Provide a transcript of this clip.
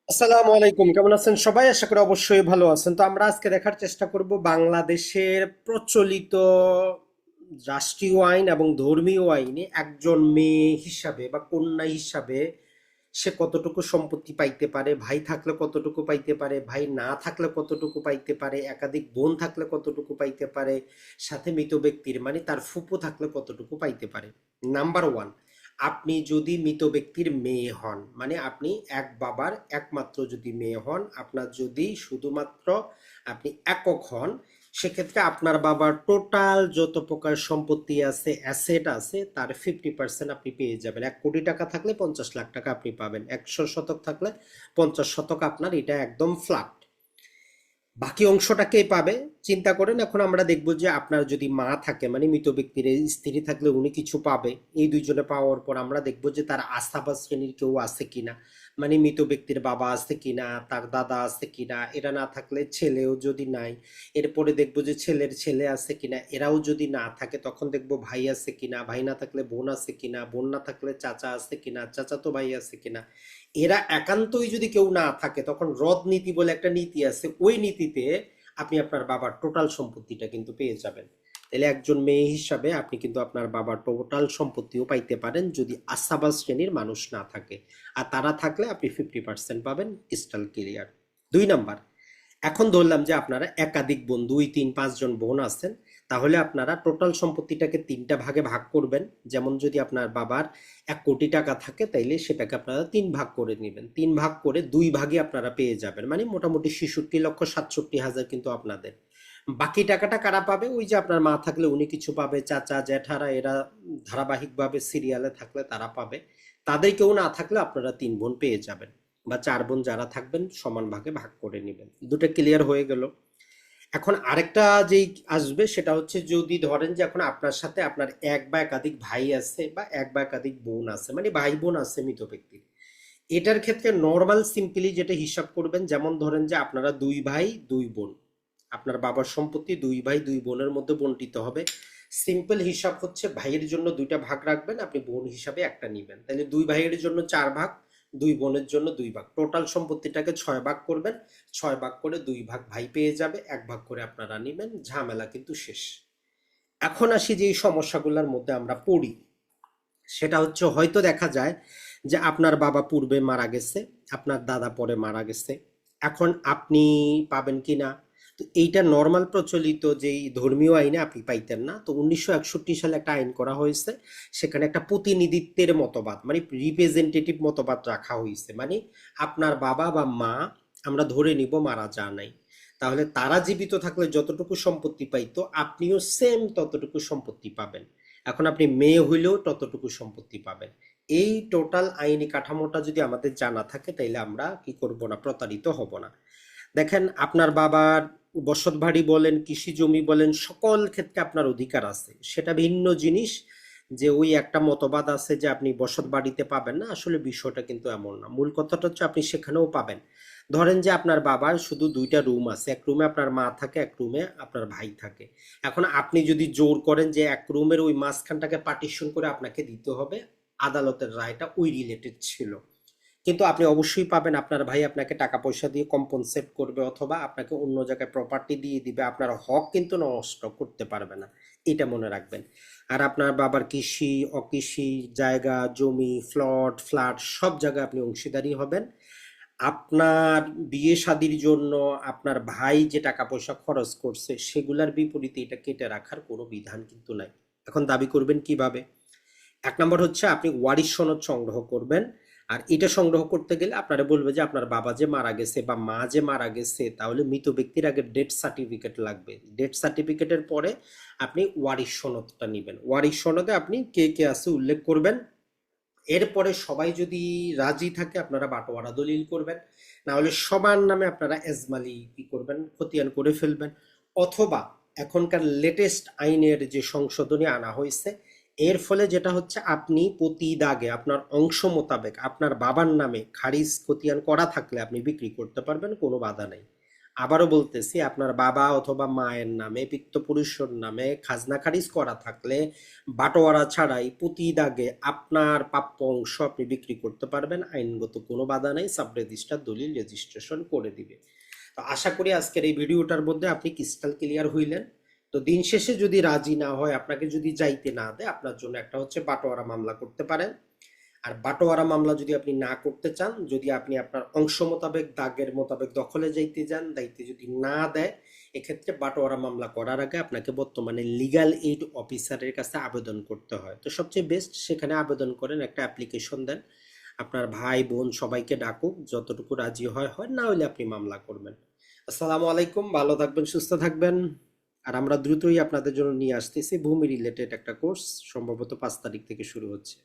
আসসালামু আলাইকুম, কেমন আছেন সবাই? আশা করি অবশ্যই ভালো আছেন। তো আমরা আজকে দেখার চেষ্টা করব বাংলাদেশের প্রচলিত রাষ্ট্রীয় আইন এবং ধর্মীয় আইনে একজন মেয়ে হিসাবে বা কন্যা হিসাবে সে কতটুকু সম্পত্তি পাইতে পারে, ভাই থাকলে কতটুকু পাইতে পারে, ভাই না থাকলে কতটুকু পাইতে পারে, একাধিক বোন থাকলে কতটুকু পাইতে পারে, সাথে মৃত ব্যক্তির মানে তার ফুপু থাকলে কতটুকু পাইতে পারে। নাম্বার ওয়ান, আপনি যদি মৃত ব্যক্তির মেয়ে হন, মানে আপনি এক বাবার একমাত্র যদি মেয়ে হন, আপনার যদি শুধুমাত্র আপনি একক হন, সেক্ষেত্রে আপনার বাবার টোটাল যত প্রকার সম্পত্তি আছে, অ্যাসেট আছে, তার 50% আপনি পেয়ে যাবেন। 1 কোটি টাকা থাকলে 50 লাখ টাকা আপনি পাবেন, 100 শতক থাকলে 50 শতক আপনার, এটা একদম ফ্ল্যাট। বাকি অংশটা কে পাবে চিন্তা করেন। এখন আমরা দেখবো যে আপনার যদি মা থাকে, মানে মৃত ব্যক্তির স্ত্রী থাকলে উনি কিছু পাবে। এই দুইজনে পাওয়ার পর আমরা দেখবো যে তার আস্থা বা শ্রেণীর কেউ আছে কিনা, মানে মৃত ব্যক্তির বাবা আছে কিনা, তার দাদা আছে কিনা, এরা না থাকলে ছেলেও যদি নাই, এরপরে দেখবো যে ছেলের ছেলে আছে কিনা, এরাও যদি না থাকে তখন দেখবো ভাই আছে কিনা, ভাই না থাকলে বোন আছে কিনা, বোন না থাকলে চাচা আছে কিনা, চাচাতো ভাই আছে কিনা। এরা একান্তই যদি কেউ না থাকে তখন রদ নীতি বলে একটা নীতি আছে, ওই নীতিতে আপনি আপনার বাবার টোটাল সম্পত্তিটা কিন্তু পেয়ে যাবেন। তাহলে একজন মেয়ে হিসাবে আপনি কিন্তু আপনার বাবার টোটাল সম্পত্তিও পাইতে পারেন যদি আসাবাস শ্রেণীর মানুষ না থাকে। আর তারা থাকলে আপনি 50% পাবেন, ক্রিস্টাল ক্লিয়ার। 2 নাম্বার, এখন ধরলাম যে আপনারা একাধিক বোন, 2, 3, 5 জন বোন আছেন, তাহলে আপনারা টোটাল সম্পত্তিটাকে 3টা ভাগে ভাগ করবেন। যেমন যদি আপনার বাবার 1 কোটি টাকা থাকে তাইলে সেটাকে আপনারা 3 ভাগ করে নেবেন, 3 ভাগ করে 2 ভাগে আপনারা পেয়ে যাবেন, মানে মোটামুটি 66,67,000 কিন্তু আপনাদের। বাকি টাকাটা কারা পাবে? ওই যে আপনার মা থাকলে উনি কিছু পাবে, চাচা জ্যাঠারা এরা ধারাবাহিকভাবে সিরিয়ালে থাকলে তারা পাবে, তাদের কেউ না থাকলে আপনারা 3 বোন পেয়ে যাবেন, বা 4 বোন যারা থাকবেন সমান ভাগে ভাগ করে নেবেন। দুটো ক্লিয়ার হয়ে গেল। এখন আরেকটা যেই আসবে সেটা হচ্ছে, যদি ধরেন যে এখন আপনার সাথে আপনার এক বা একাধিক ভাই আছে বা এক বা একাধিক বোন আছে, মানে ভাই বোন আছে মৃত ব্যক্তির, এটার ক্ষেত্রে নর্মাল সিম্পলি যেটা হিসাব করবেন, যেমন ধরেন যে আপনারা 2 ভাই 2 বোন, আপনার বাবার সম্পত্তি 2 ভাই 2 বোনের মধ্যে বন্টিত হবে। সিম্পল হিসাব হচ্ছে ভাইয়ের জন্য 2টা ভাগ রাখবেন, আপনি বোন হিসাবে একটা নিবেন, তাহলে 2 ভাইয়ের জন্য 4 ভাগ, 2 বোনের জন্য 2 ভাগ, টোটাল সম্পত্তিটাকে 6 ভাগ করবেন। 6 ভাগ করে 2 ভাগ ভাই পেয়ে যাবে, 1 ভাগ করে আপনারা নিবেন, ঝামেলা কিন্তু শেষ। এখন আসি যে এই সমস্যাগুলোর মধ্যে আমরা পড়ি, সেটা হচ্ছে হয়তো দেখা যায় যে আপনার বাবা পূর্বে মারা গেছে, আপনার দাদা পরে মারা গেছে, এখন আপনি পাবেন কিনা। তো এইটা নর্মাল প্রচলিত যেই ধর্মীয় আইনে আপনি পাইতেন না। তো 1961 সালে একটা আইন করা হয়েছে, সেখানে একটা প্রতিনিধিত্বের মতবাদ, মানে রিপ্রেজেন্টেটিভ মতবাদ রাখা হয়েছে, মানে আপনার বাবা বা মা আমরা ধরে নিব মারা যান নাই, তাহলে তারা জীবিত থাকলে যতটুকু সম্পত্তি পাইতো আপনিও সেম ততটুকু সম্পত্তি পাবেন। এখন আপনি মেয়ে হইলেও ততটুকু সম্পত্তি পাবেন। এই টোটাল আইনি কাঠামোটা যদি আমাদের জানা থাকে তাইলে আমরা কি করব না, প্রতারিত হব না। দেখেন, আপনার বাবার বসত বাড়ি বলেন, কৃষি জমি বলেন, সকল ক্ষেত্রে আপনার অধিকার আছে, সেটা ভিন্ন জিনিস। যে ওই একটা মতবাদ আছে যে আপনি বসত বাড়িতে পাবেন না, আসলে বিষয়টা কিন্তু এমন না। মূল কথাটা হচ্ছে আপনি সেখানেও পাবেন। ধরেন যে আপনার বাবার শুধু 2টা রুম আছে, এক রুমে আপনার মা থাকে, এক রুমে আপনার ভাই থাকে। এখন আপনি যদি জোর করেন যে এক রুমের ওই মাঝখানটাকে পার্টিশন করে আপনাকে দিতে হবে, আদালতের রায়টা ওই রিলেটেড ছিল, কিন্তু আপনি অবশ্যই পাবেন। আপনার ভাই আপনাকে টাকা পয়সা দিয়ে কম্পনসেট করবে, অথবা আপনাকে অন্য জায়গায় প্রপার্টি দিয়ে দিবে, আপনার হক কিন্তু নষ্ট করতে পারবে না, এটা মনে রাখবেন। আর আপনার বাবার কৃষি অকৃষি জায়গা জমি প্লট ফ্ল্যাট সব জায়গায় আপনি অংশীদারি হবেন। আপনার বিয়ে শাদির জন্য আপনার ভাই যে টাকা পয়সা খরচ করছে সেগুলার বিপরীতে এটা কেটে রাখার কোনো বিধান কিন্তু নাই। এখন দাবি করবেন কিভাবে? 1 নম্বর হচ্ছে আপনি ওয়ারিশ সনদ সংগ্রহ করবেন। আর এটা সংগ্রহ করতে গেলে আপনারা বলবে যে আপনার বাবা যে মারা গেছে বা মা যে মারা গেছে, তাহলে মৃত ব্যক্তির আগে ডেথ সার্টিফিকেট লাগবে। ডেথ সার্টিফিকেটের পরে আপনি ওয়ারিশ সনদটা নেবেন। ওয়ারিশ সনদে আপনি কে কে আছে উল্লেখ করবেন। এরপরে সবাই যদি রাজি থাকে আপনারা বাটোয়ারা দলিল করবেন, না হলে সবার নামে আপনারা এজমালি কি করবেন, খতিয়ান করে ফেলবেন। অথবা এখনকার লেটেস্ট আইনের যে সংশোধনী আনা হয়েছে, এর ফলে যেটা হচ্ছে আপনি প্রতি দাগে আপনার অংশ মোতাবেক আপনার বাবার নামে খারিজ খতিয়ান করা থাকলে আপনি বিক্রি করতে পারবেন, কোনো বাধা নেই। আবারও বলতেছি, আপনার বাবা অথবা মায়ের নামে পিতৃপুরুষের নামে খাজনা খারিজ করা থাকলে বাটোয়ারা ছাড়াই প্রতি দাগে আপনার প্রাপ্য অংশ আপনি বিক্রি করতে পারবেন, আইনগত কোনো বাধা নেই, সাব রেজিস্ট্রার দলিল রেজিস্ট্রেশন করে দিবে। তো আশা করি আজকের এই ভিডিওটার মধ্যে আপনি ক্রিস্টাল ক্লিয়ার হইলেন। তো দিন শেষে যদি রাজি না হয়, আপনাকে যদি যাইতে না দেয়, আপনার জন্য একটা হচ্ছে বাটোয়ারা মামলা করতে পারেন। আর বাটোয়ারা মামলা যদি আপনি না করতে চান, যদি আপনি আপনার অংশ মোতাবেক দাগের মোতাবেক দখলে যাইতে যান, দায়িত্বে যদি না দেয়, এক্ষেত্রে বাটোয়ারা মামলা করার আগে আপনাকে বর্তমানে লিগ্যাল এইড অফিসারের কাছে আবেদন করতে হয়। তো সবচেয়ে বেস্ট সেখানে আবেদন করেন, একটা অ্যাপ্লিকেশন দেন, আপনার ভাই বোন সবাইকে ডাকুক, যতটুকু রাজি হয় হয়, না হলে আপনি মামলা করবেন। আসসালামু আলাইকুম, ভালো থাকবেন, সুস্থ থাকবেন। আর আমরা দ্রুতই আপনাদের জন্য নিয়ে আসতেছি ভূমি রিলেটেড একটা কোর্স, সম্ভবত 5 তারিখ থেকে শুরু হচ্ছে।